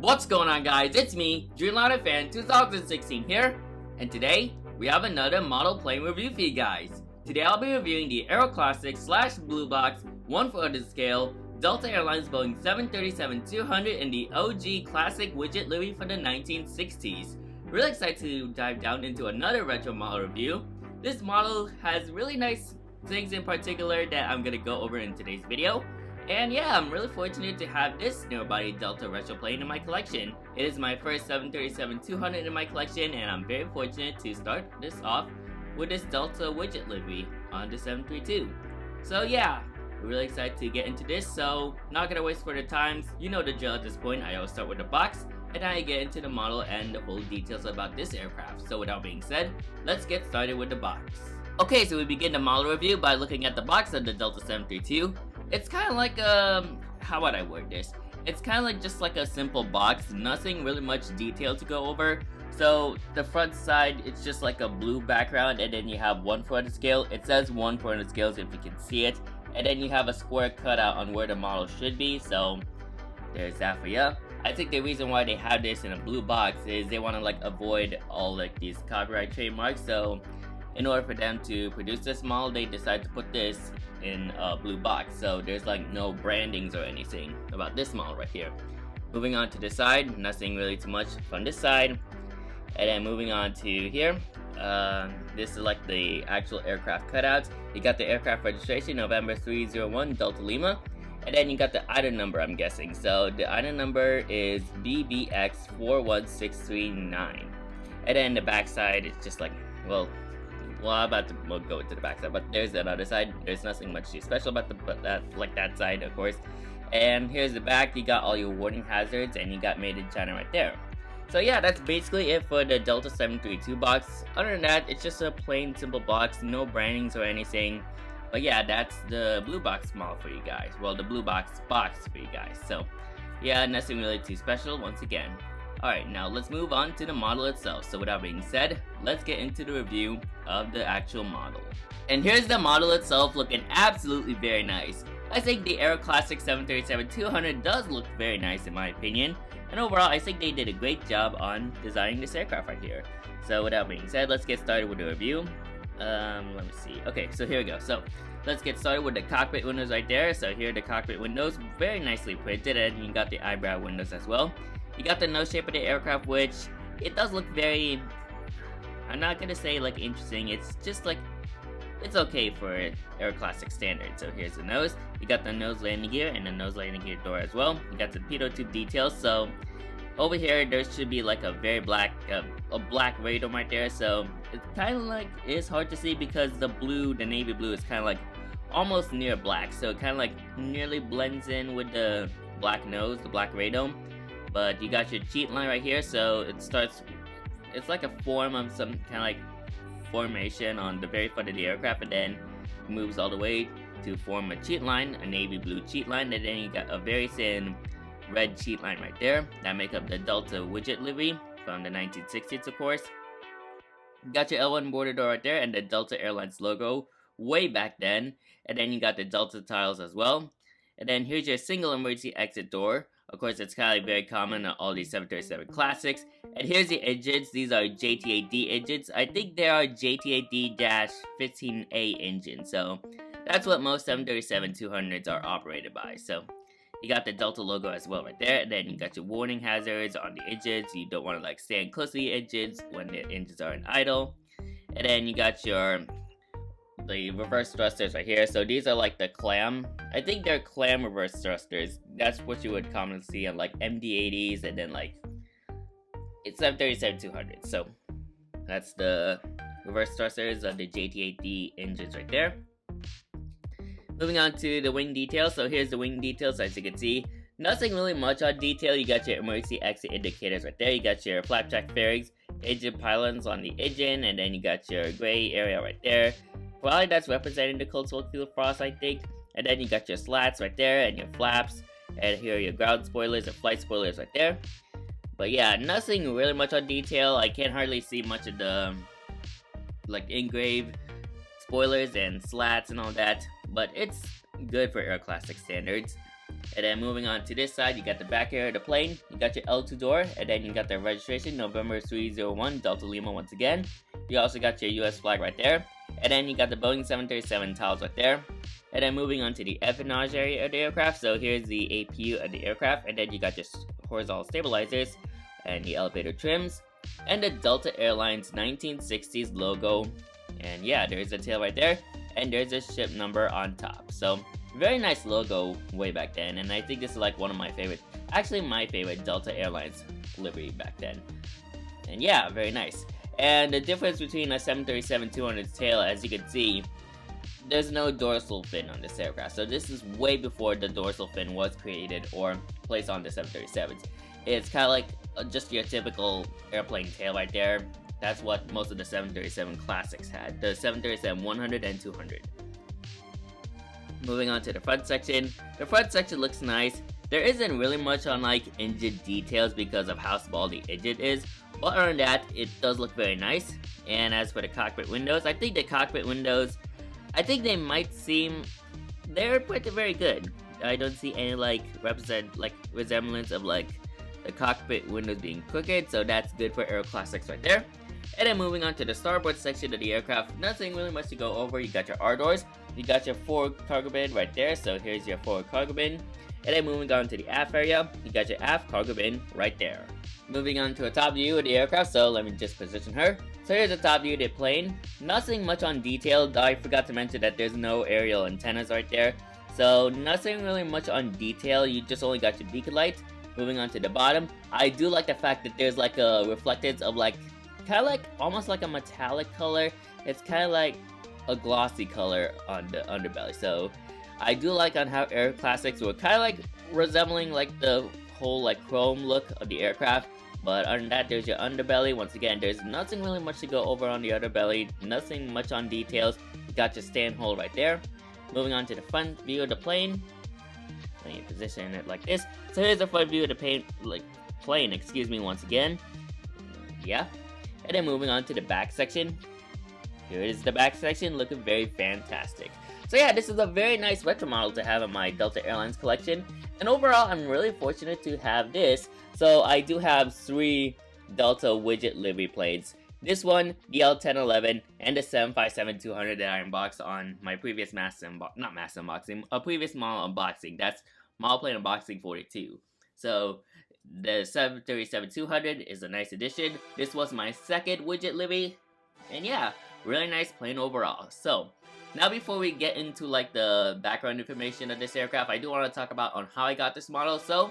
What's going on, guys? It's me, Fan 2016 here, and today we have another model plane review for you guys. Today I'll be reviewing the AeroClassics / Blue Box 1/4 scale Delta Airlines Boeing 737-200 in the OG Classic Widget Livery for the 1960s. Really excited to dive down into another retro model review. This model has really nice things in particular that I'm gonna go over in today's video. And yeah, I'm really fortunate to have this narrow-body Delta retro plane in my collection. It is my first 737-200 in my collection, and I'm very fortunate to start this off with this Delta Widget Livery on the 732. So yeah, we're really excited to get into this, so not gonna waste further time. You know the drill at this point. I always start with the box, and I get into the model and the full details about this aircraft. So without being said, let's get started with the box. Okay, so we begin the model review by looking at the box of the Delta 732. It's kind of like how would I word this? It's kind of like just like a simple box, nothing really much detail to go over. So the front side, it's just like a blue background, and then you have 1/4 scale. It says 1/4 scales if you can see it, and then you have a square cutout on where the model should be. So there's that for ya. I think the reason why they have this in a blue box is they want to like avoid all like these copyright trademarks. So in order for them to produce this model, they decided to put this in a blue box, so there's like no brandings or anything about this model right here. Moving on to the side, nothing really too much from this side. And then moving on to here, this is like the actual aircraft cutouts. You got the aircraft registration, November 301 Delta Lima, and then you got the item number, I'm guessing. So the item number is BBX 41639. And then the back side is just like, well, I'm about to go into the back side, but there's that other side. There's nothing much too special about that side, of course. And here's the back. You got all your warning hazards, and you got made in China right there. So yeah, that's basically it for the Delta 732 box. Other than that, it's just a plain simple box, no brandings or anything. But yeah, that's the blue box model for you guys. Well, the blue box for you guys. So yeah, nothing really too special once again. Alright, now let's move on to the model itself. So without being said, let's get into the review of the actual model. And here's the model itself, looking absolutely very nice. I think the AeroClassics 737-200 does look very nice in my opinion. And overall, I think they did a great job on designing this aircraft right here. So without being said, let's get started with the review. Let me see. Okay, so here we go. So let's get started with the cockpit windows right there. So here are the cockpit windows, very nicely printed, and you got the eyebrow windows as well. You got the nose shape of the aircraft, which it does look very, I'm not gonna say like interesting, it's just like, it's okay for AeroClassics standard. So here's the nose, you got the nose landing gear and the nose landing gear door as well. You got the pitot tube details, so over here there should be like a very black, a black radome right there. So it's kind of like, it's hard to see because the blue, the navy blue is kind of like almost near black. So it kind of like nearly blends in with the black nose, the black radome. But you got your cheat line right here, so it starts, it's like a form of some kind of like formation on the very front of the aircraft, and then moves all the way to form a cheat line, a navy blue cheat line, and then you got a very thin red cheat line right there that make up the Delta Widget Livery from the 1960s, of course. You got your L1 border door right there and the Delta Airlines logo way back then, and then you got the Delta tiles as well. And then here's your single emergency exit door. Of course, it's kind of like very common on all these 737 classics. And here's the engines. These are JT8D engines. I think they are JT8D-15A engines. So that's what most 737-200s are operated by. So you got the Delta logo as well right there. And then you got your warning hazards on the engines. You don't want to like stand close to the engines when the engines are in idle. And then you got the reverse thrusters right here. So these are like the clam, I think they're clam reverse thrusters. That's what you would commonly see on like MD-80s, and then like it's 737-200. So that's the reverse thrusters of the JT8D engines right there. Moving on to the wing details. So here's the wing details. As you can see, nothing really much on detail. You got your emergency exit indicators right there. You got your flapjack fairings, engine pylons on the engine, and then you got your gray area right there. Probably that's representing the coastal fuel frost, I think. And then you got your slats right there and your flaps. And here are your ground spoilers and flight spoilers right there. But yeah, nothing really much on detail. I can't hardly see much of the like engraved spoilers and slats and all that. But it's good for AeroClassics standards. And then moving on to this side, you got the back area of the plane, you got your L2 door, and then you got the registration, November 301, Delta Lima once again. You also got your US flag right there, and then you got the Boeing 737 tiles right there. And then moving on to the empennage area of the aircraft, so here's the APU of the aircraft, and then you got your horizontal stabilizers, and the elevator trims, and the Delta Airlines 1960s logo. And yeah, there's a tail right there, and there's a ship number on top. So very nice logo way back then, and I think this is like one of my favorite, actually my favorite Delta Airlines livery back then. And yeah, very nice. And the difference between a 737-200's tail, as you can see, there's no dorsal fin on this aircraft. So this is way before the dorsal fin was created or placed on the 737s. It's kind of like just your typical airplane tail right there. That's what most of the 737 Classics had, the 737-100 and 200. Moving on to the front section. The front section looks nice. There isn't really much on like engine details because of how small the engine is, but other than that, it does look very nice. And as for the cockpit windows, I think the cockpit windows, I think they might seem, they're pretty very good. I don't see any like resemblance of like the cockpit windows being crooked, so that's good for AeroClassics right there. And then moving on to the starboard section of the aircraft, nothing really much to go over. You got your R doors, you got your forward cargo bin right there, so here's your forward cargo bin. And then moving on to the aft area, you got your aft cargo bin right there. Moving on to a top view of the aircraft, so let me just position her. So here's a top view of the plane. Nothing much on detail, I forgot to mention that there's no aerial antennas right there. So nothing really much on detail, you just only got your beacon light. Moving on to the bottom, I do like the fact that there's like a reflectance of like, kind of like, almost like a metallic color. It's kind of like a glossy color on the underbelly. So I do like on how AeroClassics were kind of like resembling like the whole like chrome look of the aircraft. But other than that, there's your underbelly. Once again, there's nothing really much to go over on the underbelly. Nothing much on details. You got your stand hole right there. Moving on to the front view of the plane. Let me position it like this. So here's the front view of the plane, excuse me, once again. Yeah. And then moving on to the back section. Here is the back section, looking very fantastic. So yeah, this is a very nice retro model to have in my Delta Airlines collection. And overall, I'm really fortunate to have this. So I do have 3 Delta Widget Livery planes. This one, the L1011, and the 757-200 that I unboxed on my previous previous model unboxing. That's model plane unboxing 42. So the 737-200 is a nice addition. This was my second widget livery, and yeah, really nice plane overall. So now before we get into like the background information of this aircraft, I do want to talk about on how I got this model. So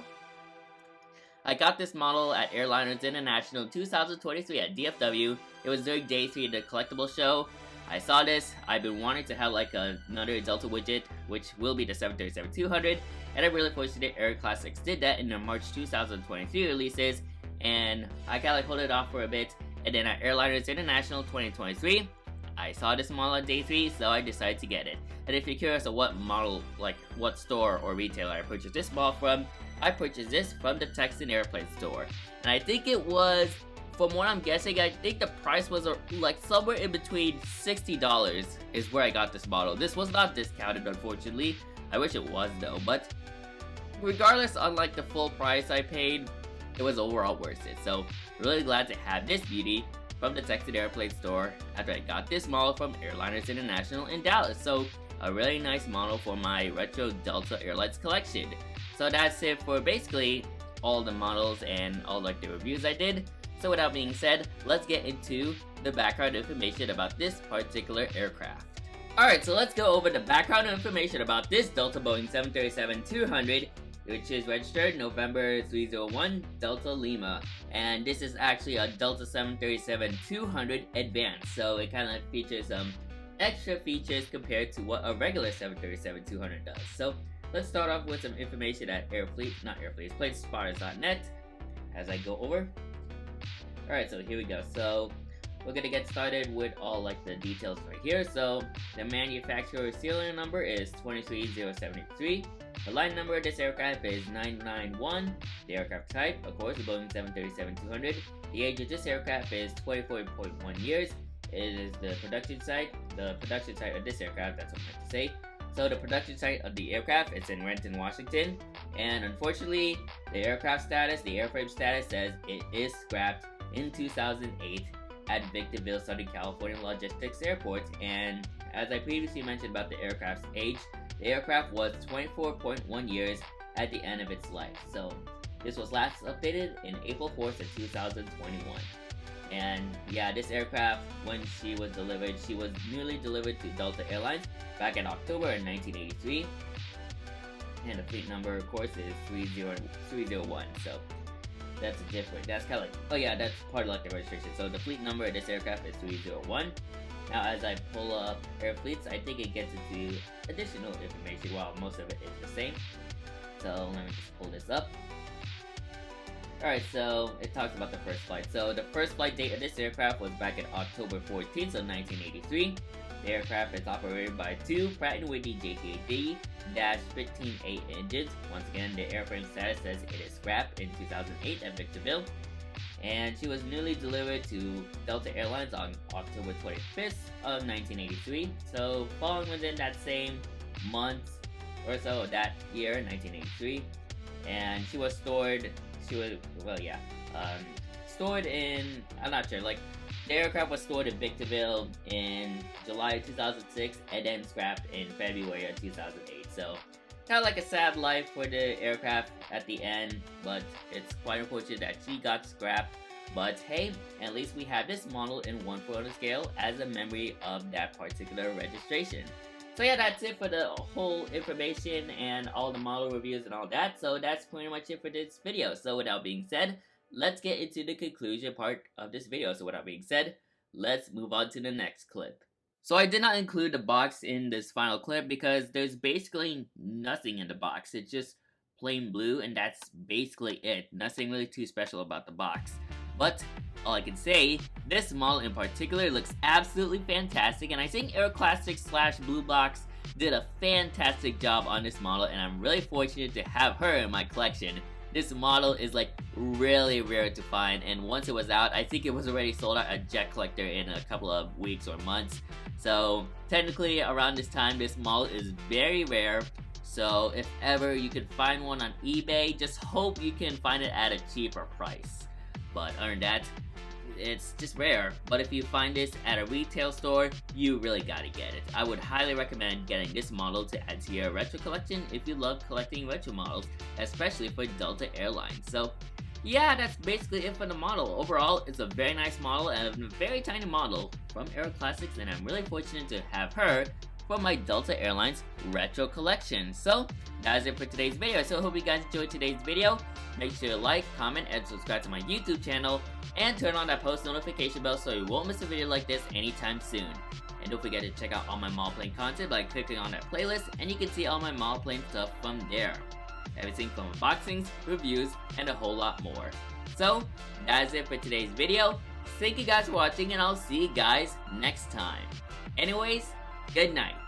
I got this model at Airliners International 2023 at DFW. It was during day 3 of the collectible show. I saw this. I've been wanting to have like another Delta widget, which will be the 737-200, and I'm really fortunate AeroClassics did that in their March 2023 releases, and I kind of like hold it off for a bit, and then at Airliners International 2023, I saw this model on day 3, so I decided to get it. And if you're curious of what model, like what store or retailer I purchased this model from, I purchased this from the Texan Airplane store. And I think it was, from what I'm guessing, I think the price was like somewhere in between $60 is where I got this model. This was not discounted, unfortunately. I wish it was though, but regardless on like the full price I paid, it was overall worth it. So really glad to have this beauty from the Texan Airplane store after I got this model from Airliners International in Dallas. So a really nice model for my retro Delta Airlines collection. So that's it for basically all the models and all like the reviews I did. So with that being said, let's get into the background information about this particular aircraft. Alright, so let's go over the background information about this Delta Boeing 737-200, which is registered November 301 Delta Lima. And this is actually a Delta 737-200 Advanced, so it kind of features some extra features compared to what a regular 737-200 does. So let's start off with some information at platespotters.net as I go over. Alright, so here we go. So we're gonna get started with all like the details right here. So the manufacturer serial number is 23073. The line number of this aircraft is 991. The aircraft type, of course, the Boeing 737-200. The age of this aircraft is 24.1 years. It is the production site. The production site of this aircraft, that's what I meant to say. So the production site of the aircraft is in Renton, Washington, and unfortunately, the aircraft status, the airframe status says it is scrapped in 2008 at Victorville, Southern California Logistics Airport. And as I previously mentioned about the aircraft's age, the aircraft was 24.1 years at the end of its life. So this was last updated in April 4th of 2021. And yeah, this aircraft, when she was newly delivered to Delta Airlines back in October in 1983. And the fleet number, of course, is 301. So that's different. That's kind of like, oh yeah, that's part of like the registration. So the fleet number of this aircraft is 301. Now, as I pull up air fleets, I think it gets into additional information while most of it is the same. So let me just pull this up. Alright, so it talks about the first flight. So the first flight date of this aircraft was back in October 14th of 1983. The aircraft is operated by two Pratt & Whitney JT8D-15A engines. Once again, the airframe status says it is scrapped in 2008 at Victorville. And she was newly delivered to Delta Airlines on October 25th of 1983. So falling within that same month or so of that year, 1983. And she was stored in, I'm not sure, like, the aircraft was stored in Victorville in July 2006 and then scrapped in February of 2008. So, kind of like a sad life for the aircraft at the end, but it's quite unfortunate that she got scrapped. But hey, at least we have this model in 1/4 scale as a memory of that particular registration. So yeah, that's it for the whole information and all the model reviews and all that. So that's pretty much it for this video. So without being said, let's get into the conclusion part of this video. So without being said, let's move on to the next clip. So I did not include the box in this final clip because there's basically nothing in the box. It's just plain blue and that's basically it. Nothing really too special about the box. But all I can say, this model in particular looks absolutely fantastic, and I think AeroClassics / Blue Box did a fantastic job on this model, and I'm really fortunate to have her in my collection. This model is like really rare to find, and once it was out, I think it was already sold out at Jet Collector in a couple of weeks or months. So technically around this time, this model is very rare. So if ever you could find one on eBay, just hope you can find it at a cheaper price. But other than that, it's just rare. But if you find this at a retail store, you really gotta get it. I would highly recommend getting this model to add to your retro collection if you love collecting retro models, especially for Delta Airlines. So yeah, that's basically it for the model. Overall, it's a very nice model and a very tiny model from AeroClassics, and I'm really fortunate to have her for my Delta Airlines retro collection. So that is it for today's video. So I hope you guys enjoyed today's video. Make sure to like, comment, and subscribe to my YouTube channel, and turn on that post notification bell so you won't miss a video like this anytime soon. And don't forget to check out all my model plane content by clicking on that playlist, and you can see all my model plane stuff from there. Everything from unboxings, reviews, and a whole lot more. So that is it for today's video. Thank you guys for watching, and I'll see you guys next time. Anyways, good night.